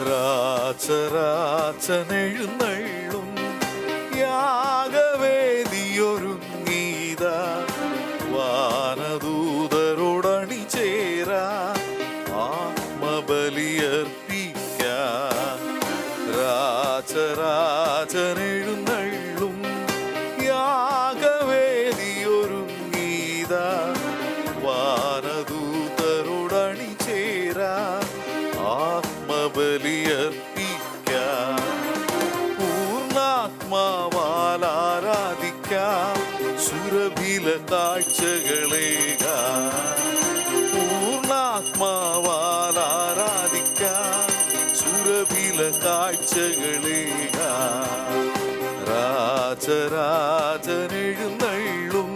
രാജരാജനെഴുന്നള്ളും യാഗവേദിയൊരുങ്ങീത വാനദൂതരോടണി ചേരാ ആത്മബലിയർപ്പിക്കാൻ. രാജരാജനെഴുന്നള്ളും യാഗവേദിയൊരുങ്ങീത വാനദൂതരോടണി ചേരാ ആത്മബലിയർപ്പിക്കാം. പൂർണ്ണാത്മാവാൽ ആരാധിക്കാം സുരഭില കാഴ്ചകളേകാം. പൂർണ്ണാത്മാവാൽ ആരാധിക്കാം സുരഭില കാഴ്ചകളേകാം. രാജരാജനെഴുന്നള്ളും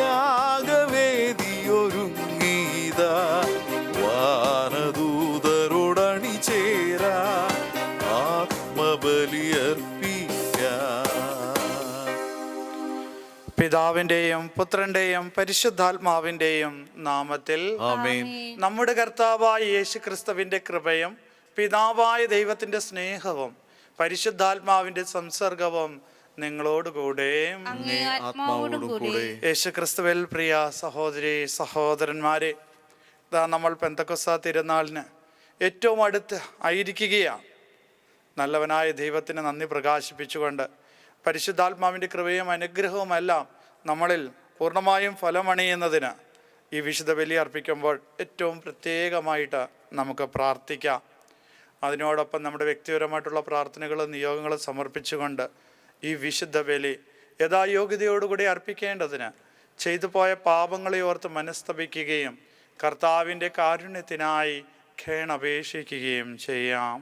യാഗവേദിയൊരുങ്ങീത വാനദൂതരോടണി ചേരാ ആത്മബലിയർപ്പിക്കാം. പിതാവിൻ്റെയും പുത്രൻ്റെയും പരിശുദ്ധാത്മാവിൻ്റെയും നാമത്തിൽ ആമേൻ. നമ്മുടെ കർത്താവായ യേശു ക്രിസ്തുവിൻ്റെ കൃപയും പിതാവായ ദൈവത്തിൻ്റെ സ്നേഹവും പരിശുദ്ധാത്മാവിൻ്റെ സംസർഗവും നിങ്ങളോടുകൂടെ ആത്മാവോടുകൂടെ. യേശു ക്രിസ്തുവിൽ പ്രിയ സഹോദരി സഹോദരന്മാരെ, ഇതാ നമ്മൾ പെന്തക്കോസ്ത തിരുനാളിന് ഏറ്റവും അടുത്ത് ആയിരിക്കുകയാണ്. നല്ലവനായ ദൈവത്തിന് നന്ദി പ്രകാശിപ്പിച്ചുകൊണ്ട് പരിശുദ്ധാത്മാവിൻ്റെ കൃപയും അനുഗ്രഹവുമെല്ലാം നമ്മളിൽ പൂർണ്ണമായും ഫലമണിയുന്നതിന് ഈ വിശുദ്ധ ബലി അർപ്പിക്കുമ്പോൾ ഏറ്റവും പ്രത്യേകമായിട്ട് നമുക്ക് പ്രാർത്ഥിക്കാം. അതിനോടൊപ്പം നമ്മുടെ വ്യക്തിപരമായിട്ടുള്ള പ്രാർത്ഥനകളും നിയോഗങ്ങളും സമർപ്പിച്ചുകൊണ്ട് ഈ വിശുദ്ധ ബലി യഥായോഗ്യതയോടുകൂടി അർപ്പിക്കേണ്ടതിന് ചെയ്തു പോയ പാപങ്ങളെ ഓർത്ത് മനസ്തപിക്കുകയും കർത്താവിൻ്റെ കാരുണ്യത്തിനായി ഖേണപേക്ഷിക്കുകയും ചെയ്യാം.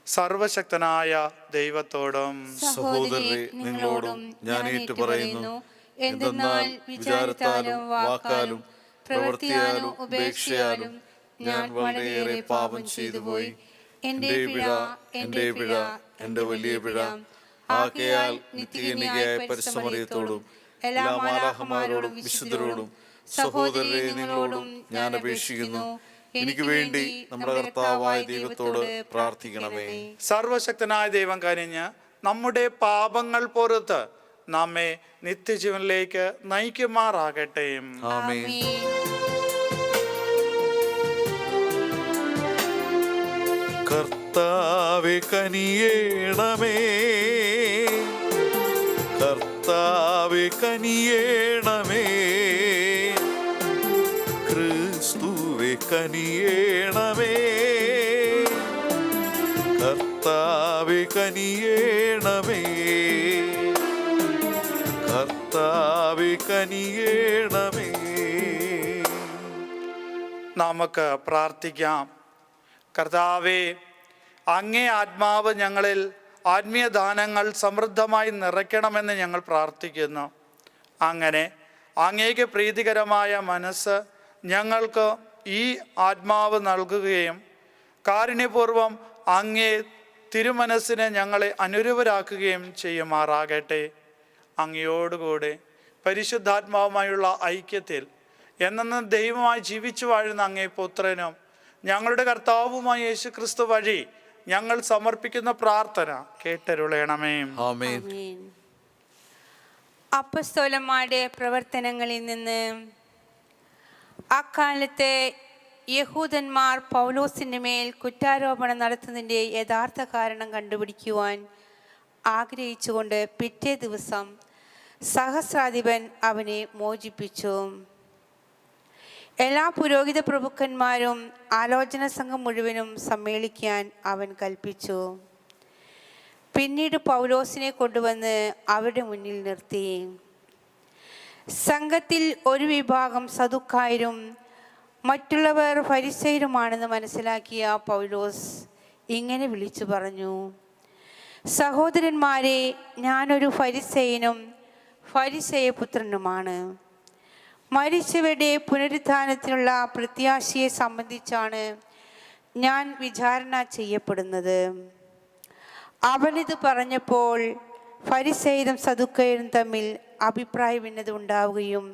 സർവശക്തനായ ദൈവത്തോടും സഹോദരരെ നിങ്ങളോടും ഞാൻ ഏറ്റുപറയുന്നു, എന്തെന്നാൽ വിചാരത്താലും വാക്കാലും പ്രവൃത്തിയാലും ഉപേക്ഷയാലും ഞാൻ വളരെയേറെ പാപം ചെയ്തുപോയി. എൻ്റെ പിഴ, എൻ്റെ പിഴ, എൻ്റെ വലിയ പിഴ. ആകയാൽ നിത്യകന്യകയായ പരിശുദ്ധമറിയത്തോടും എല്ലാ മാലാഖമാരോടും വിശുദ്ധരോടും സഹോദരരെ നിങ്ങളോടും ഞാൻ അപേക്ഷിക്കുന്നു, എനിക്ക് വേണ്ടി നമ്മുടെ കർത്താവായ ദൈവത്തോട് പ്രാർത്ഥിക്കണമേ. സർവശക്തനായ ദൈവം കനിഞ്ഞ് നമ്മുടെ പാപങ്ങൾ പുറത്ത് നമ്മെ നിത്യജീവനിലേക്ക് നയിക്കുമാറാകട്ടെ. ആമേൻ. കർത്താവേ കനിയേണമേ, കർത്താവേ കനിയേണമേ, ക്രിസ്തുവേ കനിയേണമേ, കർത്താവേ കനിയേണമേ, കർത്താവേ കനിയേണമേ. നമുക്ക് പ്രാർത്ഥിക്കാം. കർത്താവേ, അങ്ങേ ആത്മാവ് ഞങ്ങളിൽ ആത്മീയ ദാനങ്ങൾ സമൃദ്ധമായി നിറയ്ക്കണമെന്ന് ഞങ്ങൾ പ്രാർത്ഥിക്കുന്നു. അങ്ങനെ അങ്ങേക്ക് പ്രീതികരമായ മനസ്സ് ഞങ്ങൾക്ക് ഈ ആത്മാവ് നൽകുകയും കാരുണ്യപൂർവം അങ്ങേ തിരുമനസ്സിനെ ഞങ്ങളെ അനുരൂപരാക്കുകയും ചെയ്യുമാറാകട്ടെ. അങ്ങയോടുകൂടെ പരിശുദ്ധാത്മാവുമായുള്ള ഐക്യത്തിൽ എന്നെന്നും ദൈവമായി ജീവിച്ചു വാഴുന്ന അങ്ങേ പുത്രനും ഞങ്ങളുടെ കർത്താവുമായ യേശു ക്രിസ്തു വഴി ഞങ്ങൾ സമർപ്പിക്കുന്ന പ്രാർത്ഥന കേട്ടരുളയണമേ. ആമേൻ. അപ്പസ്തോലന്മാരുടെ പ്രവർത്തനങ്ങളിൽ നിന്ന് അക്കാലത്തെ യഹൂദന്മാർ പൗലോസിൻ്റെ മേൽ കുറ്റാരോപണം നടത്തുന്നതിൻ്റെ യഥാർത്ഥ കാരണം കണ്ടുപിടിക്കുവാൻ ആഗ്രഹിച്ചുകൊണ്ട് പിറ്റേ ദിവസം സഹസ്രാധിപൻ അവനെ മോചിപ്പിച്ചു. എല്ലാ പുരോഹിത പ്രഭുക്കന്മാരും ആലോചന സംഘം മുഴുവനും സമ്മേളിക്കാൻ അവൻ കൽപ്പിച്ചു. പിന്നീട് പൗലോസിനെ കൊണ്ടുവന്ന് അവരുടെ മുന്നിൽ നിർത്തി. സംഘത്തിൽ ഒരു വിഭാഗം സദുക്കായരും മറ്റുള്ളവർ ഫരിസേയരുമാണെന്ന് മനസ്സിലാക്കിയ പൗലോസ് ഇങ്ങനെ വിളിച്ചു പറഞ്ഞു: സഹോദരന്മാരെ, ഞാനൊരു ഫരിസേയനും ഫരിസേയപുത്രനുമാണ്. മരിച്ചവരുടെ പുനരുത്ഥാനത്തിനുള്ള പ്രത്യാശയെ സംബന്ധിച്ചാണ് ഞാൻ വിചാരണ ചെയ്യപ്പെടുന്നത്. അവനിത് പറഞ്ഞപ്പോൾ ഫരിസേയരും സദുക്കയരും തമ്മിൽ അഭിപ്രായ ഭിന്നത ഉണ്ടാവുകയും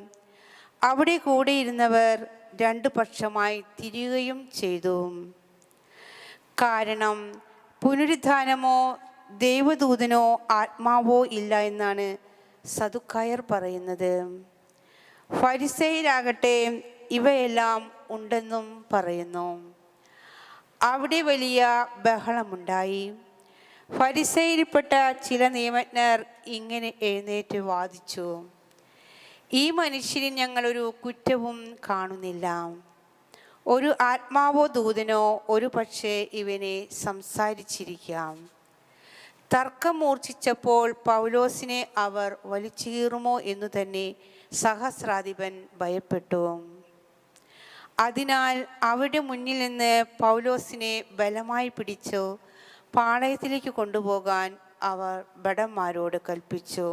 അവിടെ കൂടെയിരുന്നവർ രണ്ടു പക്ഷമായി തിരിയുകയും ചെയ്തു. കാരണം പുനരുത്ഥാനമോ ദൈവദൂതനോ ആത്മാവോ ഇല്ല എന്നാണ് സദുക്കായർ പറയുന്നത്. ഫരിസേയരാകട്ടെ ഇവയെല്ലാം ഉണ്ടെന്നും പറയുന്നു. അവിടെ വലിയ ബഹളമുണ്ടായി. ഫരിസേയരിൽപ്പെട്ട ചില നിയമജ്ഞർ ഇങ്ങനെ എഴുന്നേറ്റ് വാദിച്ചു, ഈ മനുഷ്യന് ഞങ്ങളൊരു കുറ്റവും കാണുന്നില്ല. ഒരു ആത്മാവോ ദൂതനോ ഒരു പക്ഷേ ഇവനെ സംസാരിച്ചിരിക്കാം. തർക്കം മൂർച്ഛിച്ചപ്പോൾ പൗലോസിനെ അവർ വലിച്ചീറുമോ എന്നു തന്നെ സഹസ്രാധിപൻ ഭയപ്പെട്ടു. അതിനാൽ അവരുടെ മുന്നിൽ നിന്ന് പൗലോസിനെ ബലമായി പിടിച്ചു പാളയത്തിലേക്ക് കൊണ്ടുപോകാൻ അവർ ഭടന്മാരോട് കൽപ്പിച്ചു.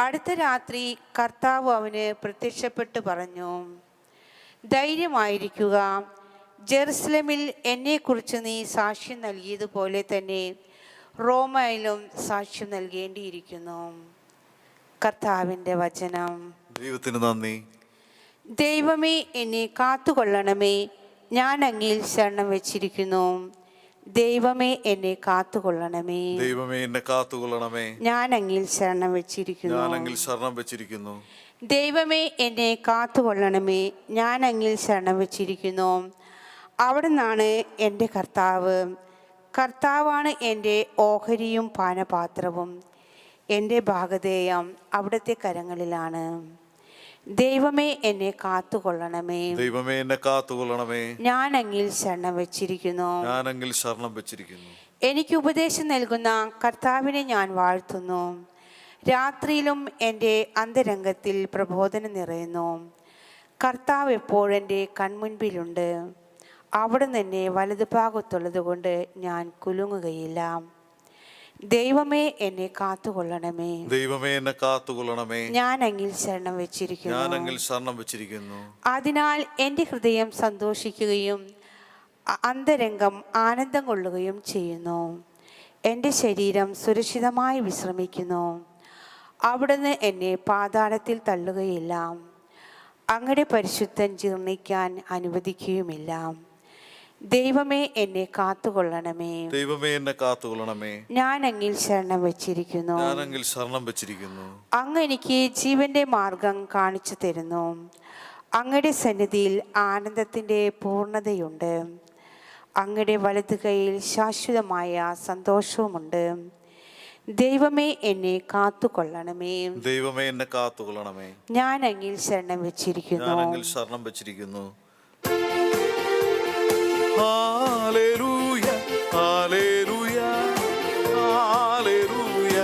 അടുത്ത രാത്രി കർത്താവ് അവന് പ്രത്യക്ഷപ്പെട്ട് പറഞ്ഞു, ധൈര്യമായിരിക്കുക, ജെറുസലേമിൽ എന്നെക്കുറിച്ച് നീ സാക്ഷ്യം നൽകിയതുപോലെ തന്നെ റോമയിലും സാക്ഷ്യം നൽകേണ്ടിയിരിക്കുന്നു. കർത്താവിൻ്റെ വചനം. ദൈവത്തിന് നന്ദി. ദൈവമേ, എന്നെ കാത്തുകൊള്ളണമേ, ഞാൻ അങ്ങിൽ ശരണം വെച്ചിരിക്കുന്നു. ദൈവമേ, എന്നെ കാത്തുകൊള്ളണമേ. ദൈവമേ, എന്നെ കാത്തുകൊള്ളണമേ, ഞാൻ അങ്ങിൽ ശരണം വെച്ചിരിക്കുന്നു. ഞാൻ അങ്ങിൽ ശരണം വെച്ചിരിക്കുന്നു. ദൈവമേ, എന്നെ കാത്തുകൊള്ളണമേ, ഞാൻ അങ്ങിൽ ശരണം വെച്ചിരിക്കുന്നു. അവിടുന്നാണ് എൻ്റെ കർത്താവ്. കർത്താവാണ് എൻ്റെ ഓഹരിയും പാനപാത്രവും. എൻ്റെ ഭാഗധേയം അവിടുത്തെ കരങ്ങളിലാണ്. ദൈവമേ, എന്നെ കാത്തുകൊള്ളണമേ. ദൈവമേ, എന്നെ കാത്തുകൊള്ളണമേ, ഞാൻ അങ്ങിൽ ശരണം വെച്ചിരിക്കുന്നു. ഞാൻ അങ്ങിൽ ശരണം വെച്ചിരിക്കുന്നു. എനിക്ക് ഉപദേശം നൽകുന്ന കർത്താവിനെ ഞാൻ വാഴ്ത്തുന്നു. രാത്രിയിലും എൻ്റെ അന്തരംഗത്തിൽ പ്രബോധനം നിറയുന്നു. കർത്താവ് എപ്പോഴെൻ്റെ കൺമുൻപിലുണ്ട്. അവിടുന്ന് എന്നെ വലതുഭാഗത്തുള്ളത് കൊണ്ട് ഞാൻ കുലുങ്ങുകയില്ല. ദൈവമേ, എന്നെ കാത്തുകൊള്ളണമേ. ദൈവമേ, എന്നെ കാത്തുകൊള്ളണമേ, ഞാൻ അങ്ങിൽ ശരണം വെച്ചിരിക്കുന്നു. ഞാൻ അങ്ങിൽ ശരണം വെച്ചിരിക്കുന്നു. അതിനാൽ എൻ്റെ ഹൃദയം സന്തോഷിക്കുകയും അന്തരംഗം ആനന്ദം കൊള്ളുകയും ചെയ്യുന്നു. എൻ്റെ ശരീരം സുരക്ഷിതമായി വിശ്രമിക്കുന്നു. അവിടുന്ന് എന്നെ പാതാളത്തിൽ തള്ളുകയില്ല. അങ്ങയുടെ പരിശുദ്ധൻ ജീർണിക്കാൻ അനുവദിക്കുകയുമില്ല. ദൈവമേ, എന്നെ കാത്തുകൊള്ളണമേ. ദൈവമേ, എന്നെ കാത്തുകൊള്ളണമേ, ഞാൻ അങ്ങിൽ ശരണം വെച്ചിരിക്കുന്നു. ഞാൻ അങ്ങിൽ ശരണം വെച്ചിരിക്കുന്നു. അങ്ങ് എനിക്ക് ജീവന്റെ മാർഗം കാണിച്ചു തരുന്നു. അങ്ങയുടെ സന്നിധിയിൽ ആനന്ദത്തിൻ്റെ പൂർണ്ണതയുണ്ട്. അങ്ങയുടെ വലതു കൈയിൽ ശാശ്വതമായ സന്തോഷവുമുണ്ട്. ദൈവമേ, എന്നെ കാത്തുകൊള്ളണമേ. ദൈവമേ, എന്നെ കാത്തുകൊള്ളണമേ, ഞാൻ അങ്ങിൽ ശരണം വെച്ചിരിക്കുന്നു. ഞാൻ അങ്ങിൽ ശരണം വെച്ചിരിക്കുന്നു. Hallelujah, hallelujah, hallelujah,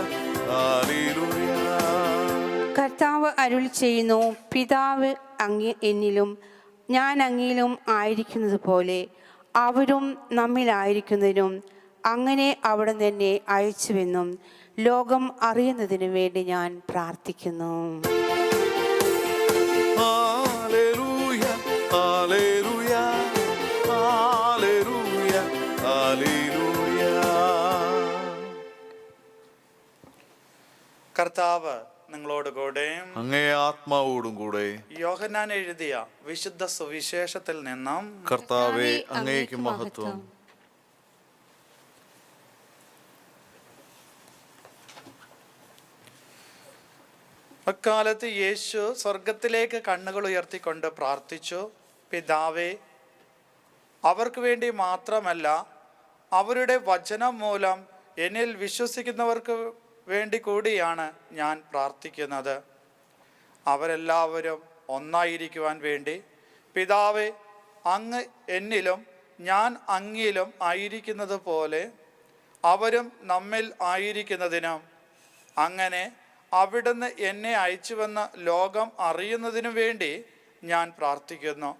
hallelujah. കർത്താവ് അരുളി ചെയ്യുന്നു, പിതാവ് അങ്ങ് എന്നിലും ഞാൻ അങ്ങിലും ആയിരിക്കുന്നത് പോലെ അവരും നമ്മിലായിരിക്കുന്നതിനും അങ്ങനെ അവിടെ തന്നെ അയച്ചുവെന്നും ലോകം അറിയുന്നതിനു വേണ്ടി ഞാൻ പ്രാർത്ഥിക്കുന്നു. Hallelujah, hallelujah, hallelujah, hallelujah. കർത്താവ് നിങ്ങളോട് കൂടെ, അങ്ങേ ആത്മാവോടും കൂടെ. യോഹന്നാൻ എഴുതിയ വിശുദ്ധ സുവിശേഷത്തിൽ നിന്നും. കർത്താവേ, അങ്ങേക്ക് മഹത്വം. അക്കാലത്ത് യേശു സ്വർഗത്തിലേക്ക് കണ്ണുകൾ ഉയർത്തിക്കൊണ്ട് പ്രാർത്ഥിച്ചു, പിതാവേ, അവർക്ക് വേണ്ടി മാത്രമല്ല അവരുടെ വചനം മൂലം എന്നിൽ വിശ്വസിക്കുന്നവർക്ക് വേണ്ടി കൂടിയാണ് ഞാൻ പ്രാർത്ഥിക്കുന്നത്. അവരെല്ലാവരും ഒന്നായിരിക്കുവാൻ വേണ്ടി. പിതാവേ, അങ്ങ് എന്നിലും ഞാൻ അങ്ങിലും ആയിരിക്കുന്നത് പോലെ അവരും നമ്മിൽ ആയിരിക്കുന്നതിനും അങ്ങനെ അവിടുന്ന് എന്നെ അയച്ചുവെന്ന് ലോകം അറിയുന്നതിനു വേണ്ടി ഞാൻ പ്രാർത്ഥിക്കുന്നു.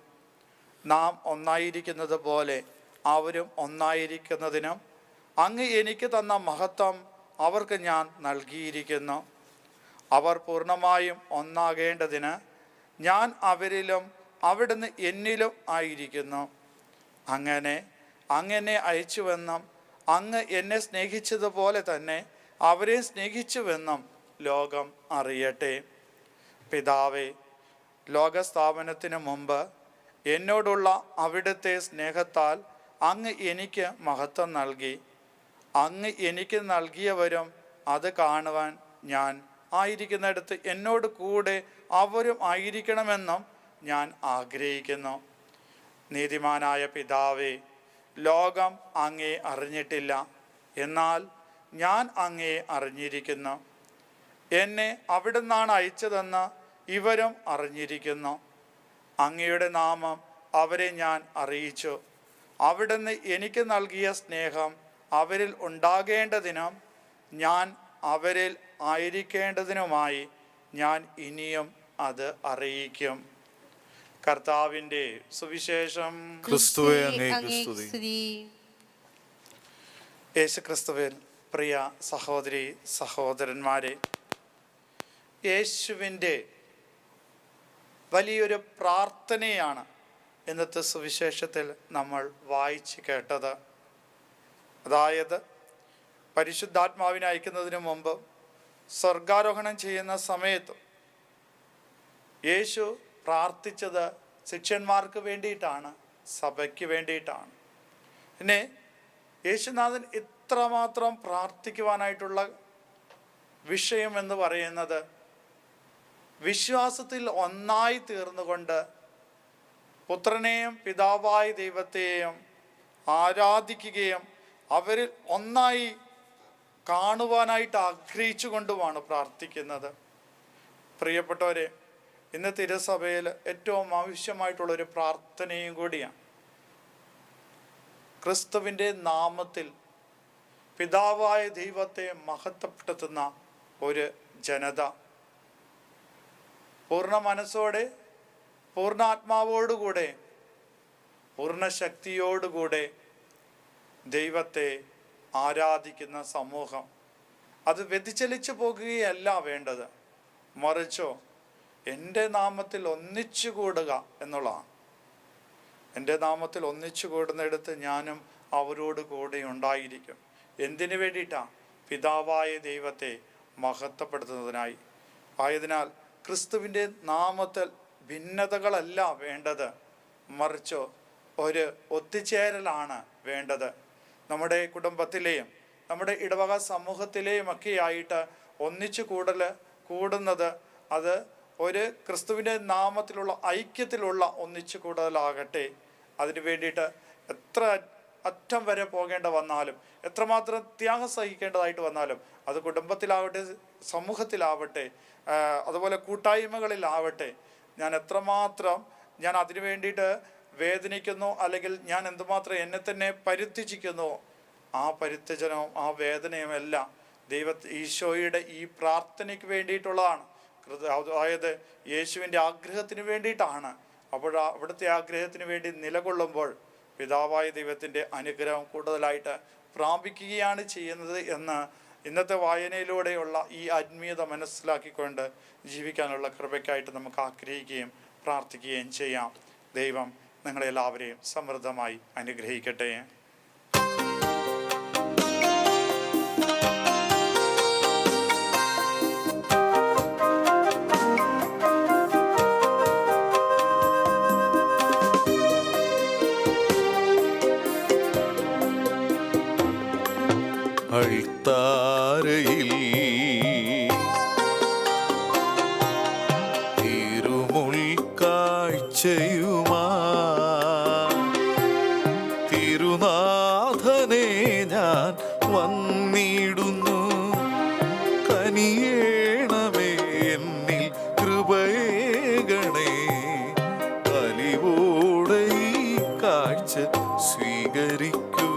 നാം ഒന്നായിരിക്കുന്നത് പോലെ അവരും ഒന്നായിരിക്കുന്നതിനും അങ്ങ് എനിക്ക് തന്ന മഹത്വം അവർക്ക് ഞാൻ നൽകിയിരിക്കുന്നു. അവർ പൂർണ്ണമായും ഒന്നാകേണ്ടതിന് ഞാൻ അവരിലും അവിടുന്ന് എന്നിലും ആയിരിക്കുന്നു. അങ്ങനെ അങ്ങെന്നെ അയച്ചുവെന്നും അങ്ങ് എന്നെ സ്നേഹിച്ചതുപോലെ തന്നെ അവരെ സ്നേഹിച്ചുവെന്നും ലോകം അറിയട്ടെ. പിതാവേ, ലോകസ്ഥാപനത്തിന് മുമ്പ് എന്നോടുള്ള അവിടുത്തെ സ്നേഹത്താൽ അങ്ങ് എനിക്ക് മഹത്വം നൽകി. അങ്ങ് എനിക്ക് നൽകിയവരും അത് കാണുവാൻ ഞാൻ ആയിരിക്കുന്നിടത്ത് എന്നോട് കൂടെ അവരും ആയിരിക്കണമെന്നും ഞാൻ ആഗ്രഹിക്കുന്നു. നീതിമാനായ പിതാവേ, ലോകം അങ്ങേ അറിഞ്ഞിട്ടില്ല, എന്നാൽ ഞാൻ അങ്ങേ അറിഞ്ഞിരിക്കുന്നു. എന്നെ അവിടുന്നാണ് അയച്ചതെന്ന് ഇവരും അറിഞ്ഞിരിക്കുന്നു. അങ്ങയുടെ നാമം അവരെ ഞാൻ അറിയിച്ചു. അവിടുന്ന് എനിക്ക് നൽകിയ സ്നേഹം അവരിൽ ഉണ്ടാകേണ്ടതിനും ഞാൻ അവരിൽ ആയിരിക്കേണ്ടതിനുമായി ഞാൻ ഇനിയും അത് അറിയിക്കും. കർത്താവിൻ്റെ സുവിശേഷം. ക്രിസ്തുവേ അങ്ങേക്ക് സ്തുതി. യേശുക്രിസ്തുവിൽ പ്രിയ സഹോദരി സഹോദരന്മാരെ, യേശുവിൻ്റെ വലിയൊരു പ്രാർത്ഥനയാണ് ഇന്നത്തെ സുവിശേഷത്തിൽ നമ്മൾ വായിച്ച് കേട്ടത്. അതായത് പരിശുദ്ധാത്മാവിനെ അയക്കുന്നതിന് മുമ്പ് സ്വർഗാരോഹണം ചെയ്യുന്ന സമയത്തും യേശു പ്രാർത്ഥിച്ചത് ശിഷ്യന്മാർക്ക് വേണ്ടിയിട്ടാണ്, സഭയ്ക്ക് വേണ്ടിയിട്ടാണ്. പിന്നെ യേശുനാഥൻ ഇത്രമാത്രം പ്രാർത്ഥിക്കുവാനായിട്ടുള്ള വിഷയം എന്ന് പറയുന്നത് വിശ്വാസത്തിൽ ഒന്നായി തീർന്നുകൊണ്ട് പുത്രനെയും പിതാവായ ദൈവത്തെയും ആരാധിക്കുകയും അവരിൽ ഒന്നായി കാണുവാനായിട്ട് ആഗ്രഹിച്ചു കൊണ്ടുമാണ് പ്രാർത്ഥിക്കുന്നത്. പ്രിയപ്പെട്ടവരെ, ഇന്ന് തിരുസഭയിൽ ഏറ്റവും ആവശ്യമായിട്ടുള്ളൊരു പ്രാർത്ഥനയും കൂടിയാണ്. ക്രിസ്തുവിൻ്റെ നാമത്തിൽ പിതാവായ ദൈവത്തെ മഹത്വപ്പെടുത്തുന്ന ഒരു ജനത പൂർണ്ണ മനസ്സോടെ, പൂർണ്ണാത്മാവോടുകൂടെ, പൂർണ്ണ ശക്തിയോടുകൂടെ ദൈവത്തെ ആരാധിക്കുന്ന സമൂഹം. അത് വ്യതിചലിച്ചു പോകുകയല്ല വേണ്ടത്, മറിച്ചോ എൻ്റെ നാമത്തിൽ ഒന്നിച്ചു കൂടുക എന്നുള്ളതാണ്. എൻ്റെ നാമത്തിൽ ഒന്നിച്ചു കൂടുന്നിടത്ത് ഞാനും അവരോട് കൂടെ ഉണ്ടായിരിക്കും. എന്തിനു വേണ്ടിയിട്ടാണ്? പിതാവായ ദൈവത്തെ മഹത്വപ്പെടുത്തുന്നതിനായി. ആയതിനാൽ ക്രിസ്തുവിൻ്റെ നാമത്തിൽ ഭിന്നതകളല്ല വേണ്ടത്, മറിച്ചോ ഒരു ഒത്തുചേരലാണ് വേണ്ടത്. നമ്മുടെ കുടുംബത്തിലെയും നമ്മുടെ ഇടവക സമൂഹത്തിലെയും ഒക്കെ ആയിട്ട് ഒന്നിച്ചു കൂടുന്നത് അത് ഒരു ക്രിസ്തുവിൻ്റെ നാമത്തിലുള്ള ഐക്യത്തിലുള്ള ഒന്നിച്ചു കൂടുതലാകട്ടെ. അതിനു വേണ്ടിയിട്ട് എത്ര അറ്റം വരെ പോകേണ്ട വന്നാലും, എത്രമാത്രം ത്യാഗം സഹിക്കേണ്ടതായിട്ട് വന്നാലും, അത് കുടുംബത്തിലാവട്ടെ, സമൂഹത്തിലാവട്ടെ, അതുപോലെ കൂട്ടായ്മകളിലാവട്ടെ, ഞാൻ എത്രമാത്രം ഞാൻ അതിനു വേണ്ടിയിട്ട് വേദനിക്കുന്നു, അല്ലെങ്കിൽ ഞാൻ എന്തുമാത്രം എന്നെ തന്നെ പരിത്യജിക്കുന്നു, ആ പരിത്യജനവും ആ വേദനയും എല്ലാം ഈശോയുടെ ഈ പ്രാർത്ഥനയ്ക്ക് വേണ്ടിയിട്ടുള്ളതാണ്. അതായത് യേശുവിൻ്റെ ആഗ്രഹത്തിന് വേണ്ടിയിട്ടാണ്. അപ്പോൾ അവിടുത്തെ ആഗ്രഹത്തിന് വേണ്ടി നിലകൊള്ളുമ്പോൾ പിതാവായ ദൈവത്തിൻ്റെ അനുഗ്രഹം കൂടുതലായിട്ട് പ്രാപിക്കുകയാണ് ചെയ്യുന്നത് എന്ന് ഇന്നത്തെ വായനയിലൂടെയുള്ള ഈ ആത്മീയത മനസ്സിലാക്കിക്കൊണ്ട് ജീവിക്കാനുള്ള കൃപയ്ക്കായിട്ട് നമുക്ക് ആഗ്രഹിക്കുകയും പ്രാർത്ഥിക്കുകയും ചെയ്യാം. ദൈവം നിങ്ങളെല്ലാവരെയും സമൃദ്ധമായി അനുഗ്രഹിക്കട്ടെ. അൾത്താരയിൽ തിരുമുൾക്കാഴ്ചയുമാ തിരുനാഥനെ ഞാൻ വന്നിടുന്നു. കനിയേണമേ എന്നിൽ കൃപയേകണേ. അലിവോടെ ഈ കാഴ്ച സ്വീകരിക്കൂ.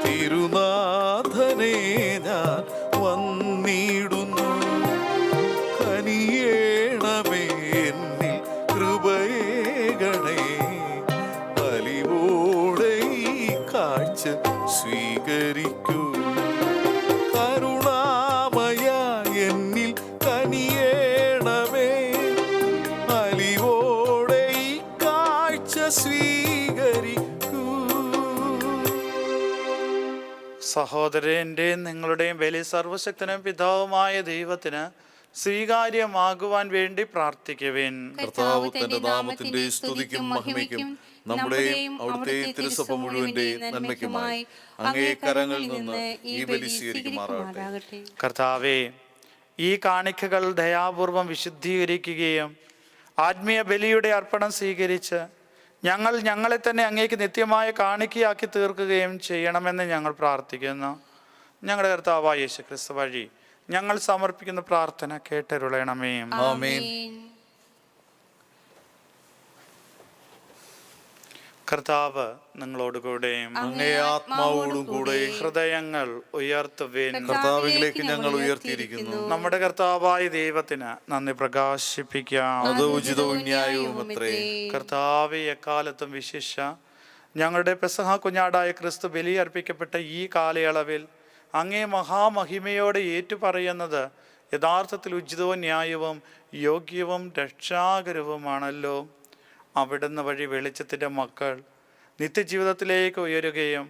തിരുനാഥനെ ഞാൻ വന്നിടുന്നു. കനിയേണമേ എന്നിൽ കൃപയേകണേ. അലിവോടെ ഈ കാഴ്ച സ്വീകരിക്കൂ. കരുണാമയ എന്നിൽ കനിയേണമേ. അലിവോടെ ഈ കാഴ്ച സ്വീകരിക്കൂ. സഹോദരൻ്റെയും നിങ്ങളുടെയും ബലി സർവശക്തനും പിതാവുമായ ദൈവത്തിന് സ്വീകാര്യമാകുവാൻ വേണ്ടി പ്രാർത്ഥിക്കുവിൻ. കർത്താവ് തന്റെ നാമത്തിന്റെ സ്തുതിക്കും മഹിമയ്ക്കും നമ്മുടെയും അവിടുത്തെ തിരുസഭ മുഴുവന്റെ നന്മയ്ക്കുമായി അങ്ങേ കരങ്ങളിൽ നിന്ന് ഈ ബലി സ്വീകരിക്കുമാറാകട്ടെ. കർത്താവേ, ഈ കാണിക്കകൾ ദയാപൂർവം വിശുദ്ധീകരിക്കുകയും ആത്മീയ ബലിയുടെ അർപ്പണം സ്വീകരിച്ച് ഞങ്ങളെ തന്നെ അങ്ങേക്ക് നിത്യമായ കാണിക്കയാക്കി തീർക്കുകയും ചെയ്യണമെന്ന് ഞങ്ങൾ പ്രാർത്ഥിക്കുന്നു. ഞങ്ങളുടെ കർത്താവായ യേശു ക്രിസ്തു വഴി ഞങ്ങൾ സമർപ്പിക്കുന്ന പ്രാർത്ഥന കേട്ടരുളണമേ. ആമേൻ. കർത്താവ് നിങ്ങളോടുകൂടെ അങ്ങേ ആത്മാവോടും കൂടെ ഹൃദയങ്ങൾ ഉയർത്തുവിൻ. കർത്താവിലേക്ക് ഞങ്ങൾ ഉയർത്തിയിരിക്കുന്നു. നമ്മുടെ കർത്താവായ ദൈവത്തിന് നന്ദി പ്രകാശിപ്പിക്കാം. അത് ഉചിതവും ന്യായവും അത്രേ. കർത്താവ് എക്കാലത്തും വിശിഷ്ട ഞങ്ങളുടെ പെസഹ കുഞ്ഞാടായ ക്രിസ്തു ബലി അർപ്പിക്കപ്പെട്ട ഈ കാലയളവിൽ അങ്ങേ മഹാമഹിമയോടെ ഏറ്റുപറയുന്നത് യഥാർത്ഥത്തിൽ ഉചിതവും ന്യായവും യോഗ്യവും രക്ഷാകരവുമാണല്ലോ. അവിടുന്ന് വഴി വെളിച്ചത്തിൻ്റെ മക്കൾ നിത്യജീവിതത്തിലേക്ക് ഉയരുകയും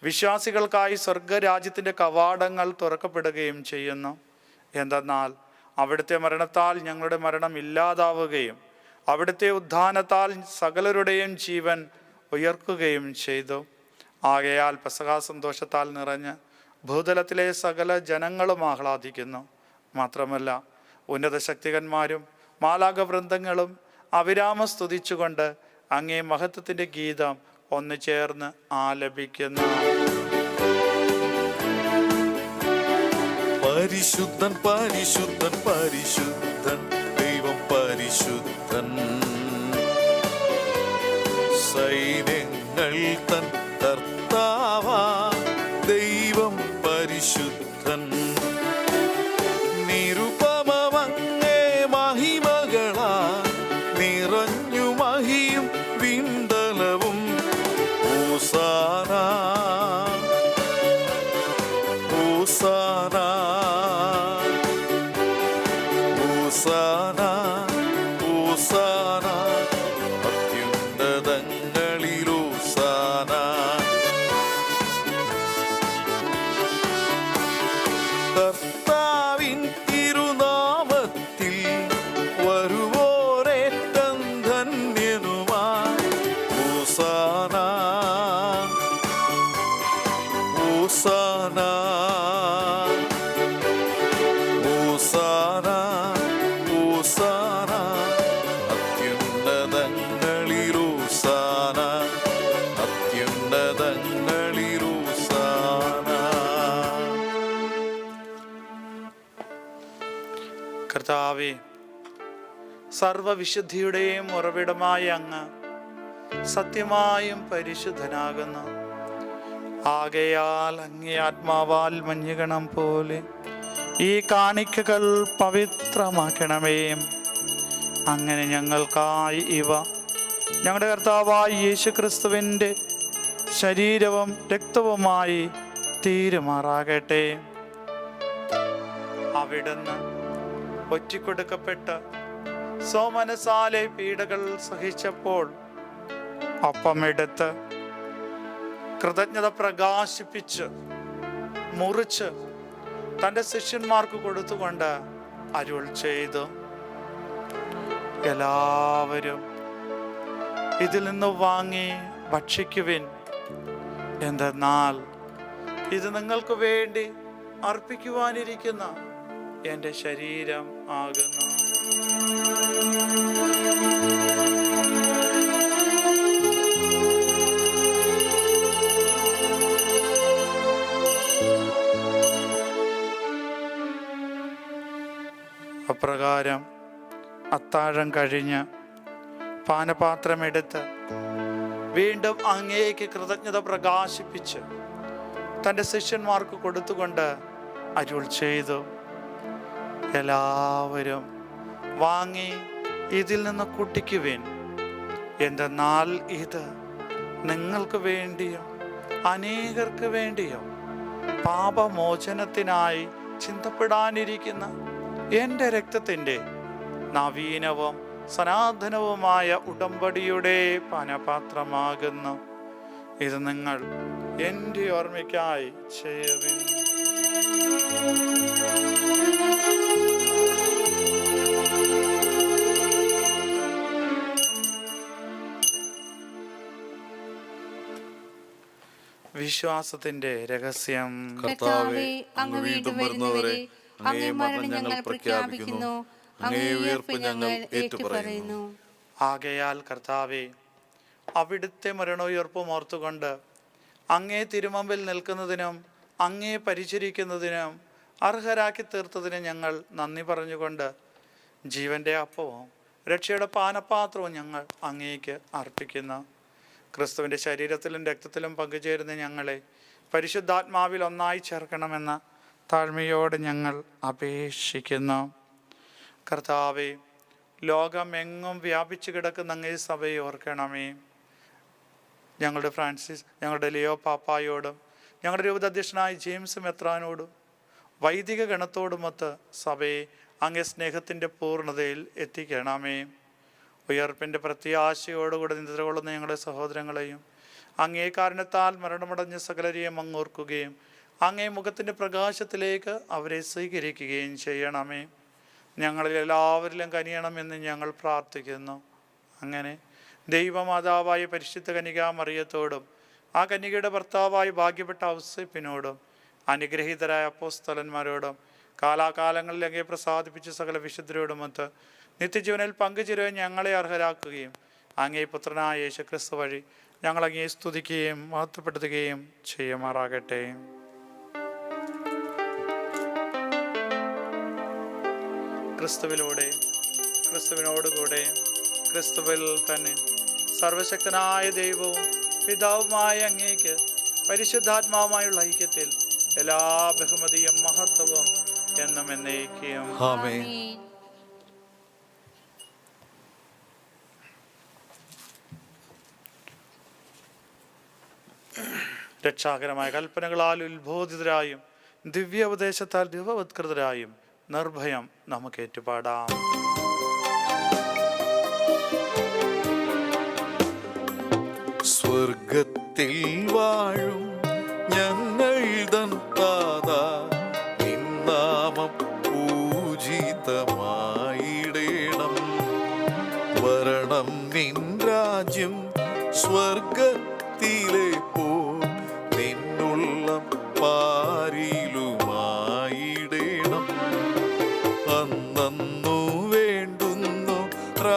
വിശ്വാസികൾക്കായി സ്വർഗരാജ്യത്തിൻ്റെ കവാടങ്ങൾ തുറക്കപ്പെടുകയും ചെയ്യുന്നു. എന്തെന്നാൽ അവിടുത്തെ മരണത്താൽ ഞങ്ങളുടെ മരണം ഇല്ലാതാവുകയും അവിടുത്തെ ഉത്ഥാനത്താൽ സകലരുടെയും ജീവൻ ഉയർക്കുകയും ചെയ്തു. ആകയാൽ പെസഹാ സന്തോഷത്താൽ നിറഞ്ഞ് ഭൂതലത്തിലെ സകല ജനങ്ങളും ആഹ്ലാദിക്കുന്നു. മാത്രമല്ല ഉന്നത ശക്തികന്മാരും മാലാഖവൃന്ദങ്ങളും അവിരാമം സ്തുതിച്ചുകൊണ്ട് അങ്ങേ മഹത്വത്തിൻ്റെ ഗീതം ഒന്ന് ചേർന്ന് ആലപിക്കുന്നു. പരിശുദ്ധൻ പരിശുദ്ധൻ പരിശുദ്ധൻ ദൈവം പരിശുദ്ധൻ, സൈന്യങ്ങൾ തൻ കർത്താവാ ദൈവം പരിശുദ്ധൻ. നിരുപമമങ്ങേ മഹിമകളാ നിറഞ്ഞു മഹിയും വിണ്ടലവും. ഹോസാനാ ഹോസാനാ ഹോസാനാ ഹോസാനാ അത്യുന്നതങ്ങളിൽ ഹോസാനാ. കർത്താവിൻ തിരുനാമത്തിൽ വരുവോരേറ്റം ധന്യനുമാ. ഹോസാനാ ഹോസാനാ ഹോസാനാ ഹോസാനാ അത്യുന്നതങ്ങളിൽ ഹോസാനാ അത്യുന്നതങ്ങളിൽ ഹോസാനാ. കർത്താവേ, സർവവിശുദ്ധിയുടെയും ഉറവിടമായ അങ്ങ് സത്യമായും പരിശുദ്ധനാകുന്നു. ആകയാൽ അങ്ങേ ആത്മാവാൽ മഞ്ഞുകണം പോലെ ഈ കാണിക്കകൾ പവിത്രമാക്കണമേ. അങ്ങനെ ഞങ്ങൾക്കായി ഇവ ഞങ്ങളുടെ കർത്താവായ യേശു ക്രിസ്തുവിൻ്റെ ശരീരവും രക്തവുമായി തീരുമാറാകട്ടെ. അവിടുന്ന് ഒറ്റിക്കൊടുക്കപ്പെട്ട് സോമനസാലെ പീഡകൾ സഹിച്ചപ്പോൾ അപ്പമെടുത്ത് കൃതജ്ഞത പ്രകാശിപ്പിച്ച് മുറിച്ച് തൻ്റെ ശിഷ്യന്മാർക്ക് കൊടുത്തുകൊണ്ട് അരുൾ ചെയ്തു, എല്ലാവരും ഇതിൽ നിന്ന് വാങ്ങി ഭക്ഷിക്കുവിൻ. എന്തെന്നാൽ ഇത് നിങ്ങൾക്ക് വേണ്ടി അർപ്പിക്കുവാനിരിക്കുന്ന എൻ്റെ ശരീരം ആകുന്നു. അപ്രകാരം അത്താഴം കഴിഞ്ഞ് പാനപാത്രമെടുത്ത് വീണ്ടും അങ്ങേക്ക് കൃതജ്ഞത പ്രകാശിപ്പിച്ച് തൻ്റെ ശിഷ്യന്മാർക്ക് കൊടുത്തുകൊണ്ട് അരുൾ ചെയ്തു, എല്ലാവരും വാങ്ങി ഇതിൽ നിന്ന് കുടിക്കുവിൻ. എന്തെന്നാൽ ഇത് നിങ്ങൾക്ക് വേണ്ടിയും അനേകർക്ക് വേണ്ടിയും പാപമോചനത്തിനായി ചിന്തപ്പെടാനിരിക്കുന്ന എൻ്റെ രക്തത്തിൻ്റെ നവീനവും സനാതനവുമായ ഉടമ്പടിയുടെ പാനപാത്രമാകുന്നു. ഇത് നിങ്ങൾ എൻ്റെ ഓർമ്മയ്ക്കായി ചെയ്യുവിൻ. വിശ്വാസത്തിന്റെ രഹസ്യം. കർത്താവേ, അങ്ങ് വീണ്ടും വരുന്നവരെ അങ്ങേ മരണം ഞങ്ങൾ പ്രഖ്യാപിക്കുന്നു, അങ്ങേ ഉയർപ്പ് ഞങ്ങൾ ഏറ്റുപറയുന്നു. ആകയാൽ കർത്താവേ, അവിടുത്തെ മരണോയുയർപ്പും ഓർത്തുകൊണ്ട് അങ്ങേ തിരുമുമ്പിൽ നിൽക്കുന്നതിനും അങ്ങേ പരിചരിക്കുന്നതിനും അർഹരാക്കി തീർത്തതിന് ഞങ്ങൾ നന്ദി പറഞ്ഞുകൊണ്ട് ജീവന്റെ അപ്പവും രക്ഷയുടെ പാനപാത്രവും ഞങ്ങൾ അങ്ങേക്ക് അർപ്പിക്കുന്നു. ക്രിസ്തുവിൻ്റെ ശരീരത്തിലും രക്തത്തിലും പങ്കുചേരുന്ന ഞങ്ങളെ പരിശുദ്ധാത്മാവിൽ ഒന്നായി ചേർക്കണമെന്ന താഴ്മയോട് ഞങ്ങൾ അപേക്ഷിക്കുന്നു. കർത്താവേ, ലോകമെങ്ങും വ്യാപിച്ചു കിടക്കുന്ന അങ്ങേ സഭയെ ഓർക്കണമേ. ഞങ്ങളുടെ ഫ്രാൻസിസ്, ഞങ്ങളുടെ ലിയോ പാപ്പായോടും ഞങ്ങളുടെ രൂപതാധ്യക്ഷനായ ജെയിംസ് മെത്രാനോടും വൈദിക ഗണത്തോടുമൊത്ത് സഭയെ അങ്ങേ സ്നേഹത്തിൻ്റെ പൂർണ്ണതയിൽ എത്തിക്കണമേ. ഉയർപ്പിൻ്റെ പ്രത്യാശയോടുകൂടെ നിദ്രകൊള്ളുന്ന ഞങ്ങളുടെ സഹോദരങ്ങളെയും അങ്ങേ കാരണത്താൽ മരണമടഞ്ഞ സകലരെയും അങ്ങോർക്കുകയും അങ്ങേ മുഖത്തിൻ്റെ പ്രകാശത്തിലേക്ക് അവരെ സ്വീകരിക്കുകയും ചെയ്യണമേ. ഞങ്ങളിൽ എല്ലാവരിലും കനിയണമെന്ന് ഞങ്ങൾ പ്രാർത്ഥിക്കുന്നു. അങ്ങനെ ദൈവമാതാവായ പരിശുദ്ധ കന്യകാ മറിയത്തോടും ആ കന്യകയുടെ ഭർത്താവായ ഭാഗ്യപ്പെട്ട ഔസേപ്പിനോടും അനുഗ്രഹീതരായ അപ്പോസ്തലന്മാരോടും കാലാകാലങ്ങളിൽ അങ്ങേ പ്രസാദിപ്പിച്ച സകല വിശുദ്ധരോടുമൊത്ത് നിത്യജീവനിൽ പങ്കുചേരുവാൻ ഞങ്ങളെ അർഹരാക്കുകയും അങ്ങേ പുത്രനായ യേശുക്രിസ്തു വഴി ഞങ്ങൾ അങ്ങേ സ്തുതിക്കുകയും മഹത്വപ്പെടുത്തുകയും ചെയ്യുമാറാകട്ടെ. ക്രിസ്തുവിലൂടെ, ക്രിസ്തുവിനോടുകൂടെ, ക്രിസ്തുവിൽ തന്നെ സർവശക്തനായ ദൈവവും പിതാവുമായ അങ്ങേക്ക് പരിശുദ്ധാത്മാവുമായുള്ള ഐക്യത്തിൽ എല്ലാ ബഹുമതിയും മഹത്വവും എന്നും എന്നേക്കും. ആമേൻ. രക്ഷാകരമായ കൽപ്പനകളാൽ ഉത്ബോധിതരായും ദിവ്യ ഉപദേശത്താൽ ദിവവത്കൃതരായും നിർഭയം നമുക്ക് ഏറ്റുപാടാം. സ്വർഗത്തിൽ വാഴും ഞങ്ങൾ തൻ താതാ, നിൻ നാമം പൂജിതമായിടേണം. വരണം നിൻ രാജ്യം സ്വർഗത്തിലെ പോൽ നിന്നുള്ളം പാരിലുമായിടേണം. അന്നു വേണ്ടുന്നു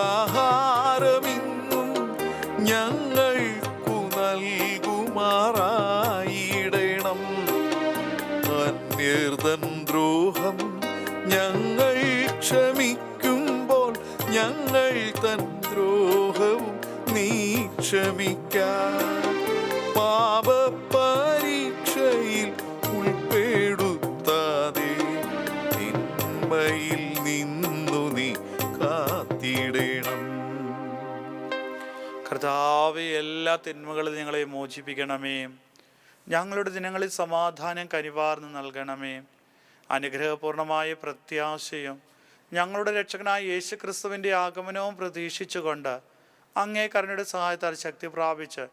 ആഹാരമിന്നും ഞങ്ങൾക്കു നൽകുമാറായിടണം. അന്യർതൻ ദ്രോഹം ഞങ്ങൾ ക്ഷമിക്കുമ്പോൾ ഞങ്ങൾ തൻ ദ്രോഹവും നീ ക്ഷമിക്കാൻ. പാപപരീക്ഷയിൽ ഉൾപ്പെടുത്താതെ തിന്മയിൽ നിന്നു നീ കാത്തിടണം. കർത്താവേ, എല്ലാ തിന്മകളിൽ ഞങ്ങളെ മോചിപ്പിക്കണമേ. ഞങ്ങളുടെ ദിനങ്ങളിൽ സമാധാനം കനിവാർന്ന് നൽകണമേ. അനുഗ്രഹപൂർണമായ പ്രത്യാശയും ഞങ്ങളുടെ രക്ഷകനായ യേശു ക്രിസ്തുവിൻ്റെ ആഗമനവും പ്രതീക്ഷിച്ചുകൊണ്ട് അങ്ങേ കരുണയുടെ സഹായത്താൽ ശക്തി പ്രാപിച്ച്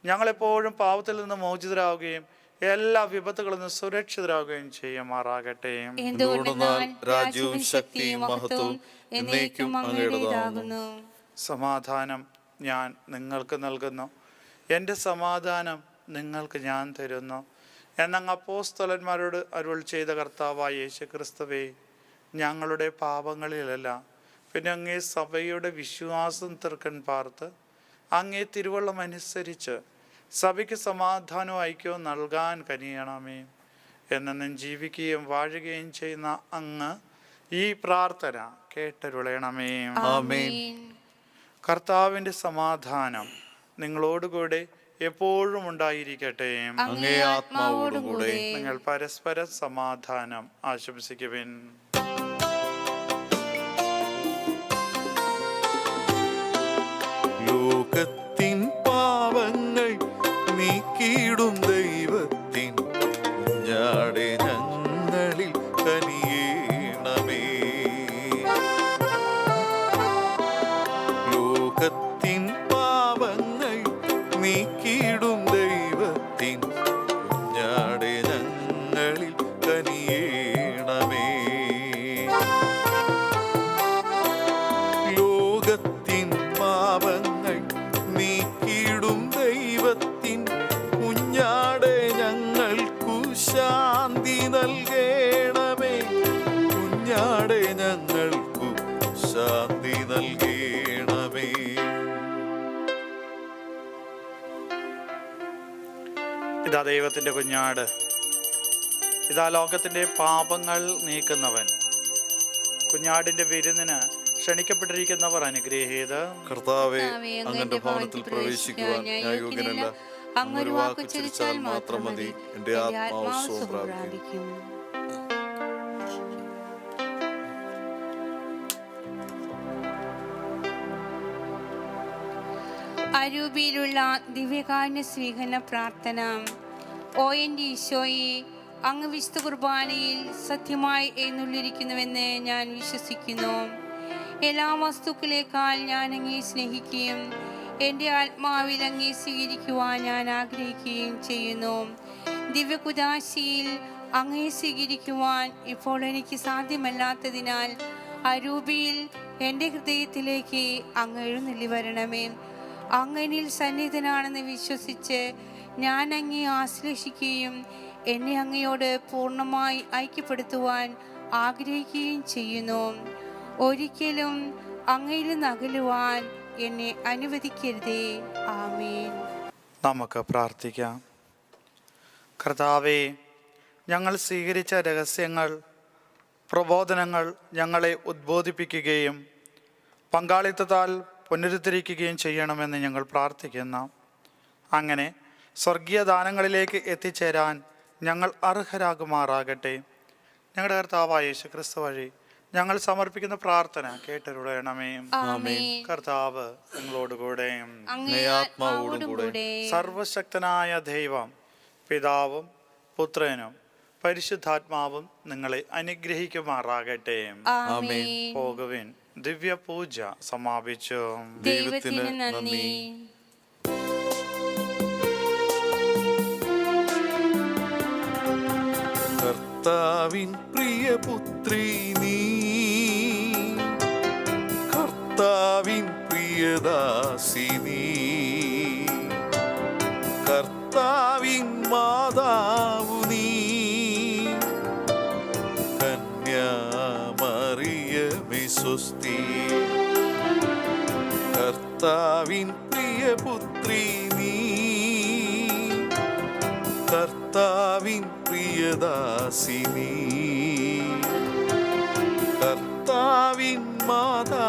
ഞങ്ങളെപ്പോഴും പാപത്തിൽ നിന്ന് മോചിതരാകുകയും എല്ലാ വിപത്തുകളിൽ നിന്ന് സുരക്ഷിതരാകുകയും ചെയ്യുമാറാകട്ടെ. രാജ്യവും ശക്തിയും മഹത്വവും എന്നേക്കും അങ്ങയുടേതാകുന്നു. സമാധാനം ഞാൻ നിങ്ങൾക്ക് നൽകുന്നു, എൻ്റെ സമാധാനം നിങ്ങൾക്ക് ഞാൻ തരുന്നു എന്നങ്ങ് അപ്പോസ്തലന്മാരോട് അരുൾ ചെയ്ത കർത്താവായ യേശു ക്രിസ്തുവേ, ഞങ്ങളുടെ പാപങ്ങളിലല്ല പിന്നെ അങ്ങേ സഭയുടെ വിശ്വാസം തീർക്കൻ പാർത്ത് അങ്ങേ തിരുവള്ളം അനുസരിച്ച് സഭയ്ക്ക് സമാധാനവും ഐക്യവും നൽകാൻ കനിയണമേ. എന്നും ജീവിക്കുകയും വാഴുകയും ചെയ്യുന്ന അങ്ങ് ഈ പ്രാർത്ഥന കേട്ടരുളയണമേ. ആമേൻ. കർത്താവിൻ്റെ സമാധാനം നിങ്ങളോടുകൂടെ എപ്പോഴും ഉണ്ടായിരിക്കട്ടെ. അങ്ങേ ആത്മാവോടുകൂടെ. നിങ്ങൾ പരസ്പരം സമാധാനം ആശംസിക്കുവിൻ. ലോകത്തിൻ പാവങ്ങൾ നീക്കിയിടും ദൈവത്തിൻ കുഞ്ഞാടെ ഞങ്ങളിൽ കനിയേണമേ. ലോകത്തിൻ പാവങ്ങൾ നീക്കിയിടും ദൈവത്തിൻ കനിയേണമേ. ലോകത്തിൻ പാപങ്ങൾ നീക്കിടും ദൈവത്തിൻ കുഞ്ഞാടെ ഞങ്ങൾക്കു ശാന്തി നൽകേണമേ. കുഞ്ഞാടെ ഞങ്ങൾക്കു ശാന്തി നൽകേണമേ. ഇതാ ദൈവത്തിൻ്റെ കുഞ്ഞാട്, ഇതാ ലോകത്തിൻ്റെ പാപങ്ങൾ നീക്കുന്നവൻ. കുഞ്ഞാടിൻ്റെ വിരുന്നിന് ക്ഷണിക്കപ്പെട്ടിരിക്കുന്നവർ അനുഗ്രഹീത്. കർത്താവേ, അങ്ങന്റെ ഭവനത്തിൽ പ്രവേശിക്കുവാൻ ഞാൻ യോഗ്യനല്ല. അങ്ങൊരു വാക്ക് ചൊരിച്ചാൽ മാത്രം മതി, എന്റെ ആത്മാവ് സുഖം പ്രാപിക്കും. അരൂപിയിലുള്ള ദിവ്യകാരുണ്യ സ്വീകരണ പ്രാർത്ഥന. ഓ എൻ്റെ ഈശോയെ, അങ്ങ് വിശുദ്ധ കുർബാനയിൽ സത്യമായി എഴുന്നള്ളിയിരിക്കുന്നുവെന്ന് ഞാൻ വിശ്വസിക്കുന്നു. എല്ലാ വസ്തുക്കളേക്കാൾ ഞാൻ അങ്ങേ സ്നേഹിക്കുകയും എൻ്റെ ആത്മാവിൽ അങ്ങേ സ്വീകരിക്കുവാൻ ഞാൻ ആഗ്രഹിക്കുകയും ചെയ്യുന്നു. ദിവ്യകുദാശിയിൽ അങ്ങേ സ്വീകരിക്കുവാൻ ഇപ്പോൾ എനിക്ക് സാധ്യമല്ലാത്തതിനാൽ അരൂപിയിൽ എൻ്റെ ഹൃദയത്തിലേക്ക് അങ്ങ് എഴുന്നള്ളി വരണമേ. അങ്ങനിൽ സന്നിധനാണെന്ന് വിശ്വസിച്ച് ഞാൻ അങ്ങേ ആശ്ലേഷിക്കുകയും എന്നെ അങ്ങയോട് പൂർണ്ണമായി ഐക്യപ്പെടുത്തുവാൻ ആഗ്രഹിക്കുകയും ചെയ്യുന്നു. ഒരിക്കലും അങ്ങയിൽ നിന്ന് അകലുവാൻ എന്നെ അനുവദിക്കരുതേ. ആമേൻ. നമുക്ക് പ്രാർത്ഥിക്കാം. കർത്താവേ, ഞങ്ങൾ സ്വീകരിച്ച രഹസ്യങ്ങൾ, പ്രബോധനങ്ങൾ ഞങ്ങളെ ഉദ്ബോധിപ്പിക്കുകയും പങ്കാളിത്തത്താൽ പുനരുദ്ധരിക്കുകയും ചെയ്യണമെന്ന് ഞങ്ങൾ പ്രാർത്ഥിക്കുന്നു. അങ്ങനെ സ്വർഗീയ ദാനങ്ങളിലേക്ക് എത്തിച്ചേരാൻ ഞങ്ങൾ അർഹരാകുമാറാകട്ടെ. ഞങ്ങളുടെ കർത്താവായ യേശുക്രിസ്തു വഴി ഞങ്ങൾ സമർപ്പിക്കുന്ന പ്രാർത്ഥന കേട്ടരുളയണമേ. കർത്താവ് നിങ്ങളോടുകൂടെ. സർവശക്തനായ ദൈവം പിതാവും പുത്രനും പരിശുദ്ധാത്മാവും നിങ്ങളെ അനുഗ്രഹിക്കുമാറാകട്ടെ. പോകുവിൻ. ദിവ്യ പൂജ സമാപിച്ചു. ദൈവത്തിന് നന്ദി. കർത്താവിൻ പ്രിയപുത്രി നീ, കർത്താവിൻ പ്രിയദാസി നീ, കർത്താവിൻ മാതാവു നീ, കന്യാമറിയമേ സ്വസ്തി. കർത്താവിൻ പ്രിയപുത്രി നീ, കർത്താവിൻ പ്രിയദാസി നീ, കർത്താവിൻ മാതാ